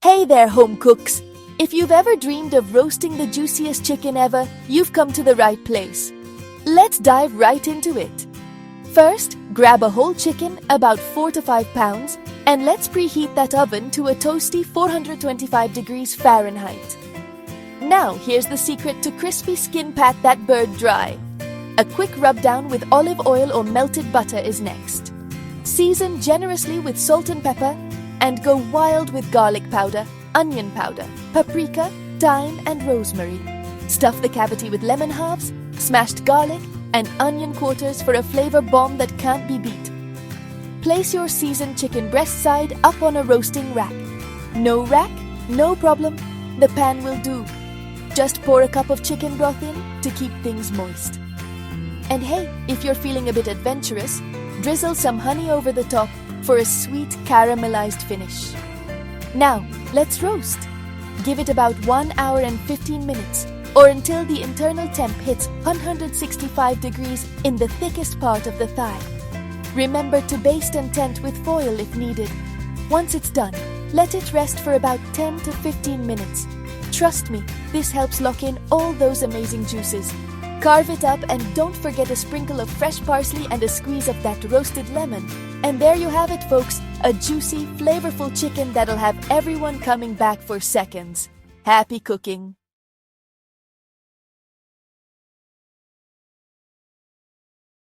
Hey there, home cooks! If you've ever dreamed of roasting the juiciest chicken ever, you've come to the right place. Let's dive right into it. First, grab a whole chicken, about 4 to 5 pounds, and let's preheat that oven to a toasty 425 degrees Fahrenheit. Now, here's the secret to crispy skin pat that bird dry. A quick rub down with olive oil or melted butter is next. Season generously with salt and pepper, and go wild with garlic powder, onion powder, paprika, thyme, and rosemary. Stuff the cavity with lemon halves, smashed garlic, and onion quarters for a flavor bomb that can't be beat. Place your seasoned chicken breast side up on a roasting rack. No rack? No problem. The pan will do. Just pour a cup of chicken broth in to keep things moist. And hey, if you're feeling a bit adventurous, drizzle some honey over the top for a sweet caramelized finish. Now, let's roast. Give it about 1 hour and 15 minutes, or until the internal temp hits 165 degrees in the thickest part of the thigh. Remember to baste and tent with foil if needed. Once it's done, let it rest for about 10 to 15 minutes. Trust me, this helps lock in all those amazing juices. Carve it up and don't forget a sprinkle of fresh parsley and a squeeze of that roasted lemon. And there you have it, folks, a juicy, flavorful chicken that'll have everyone coming back for seconds. Happy cooking!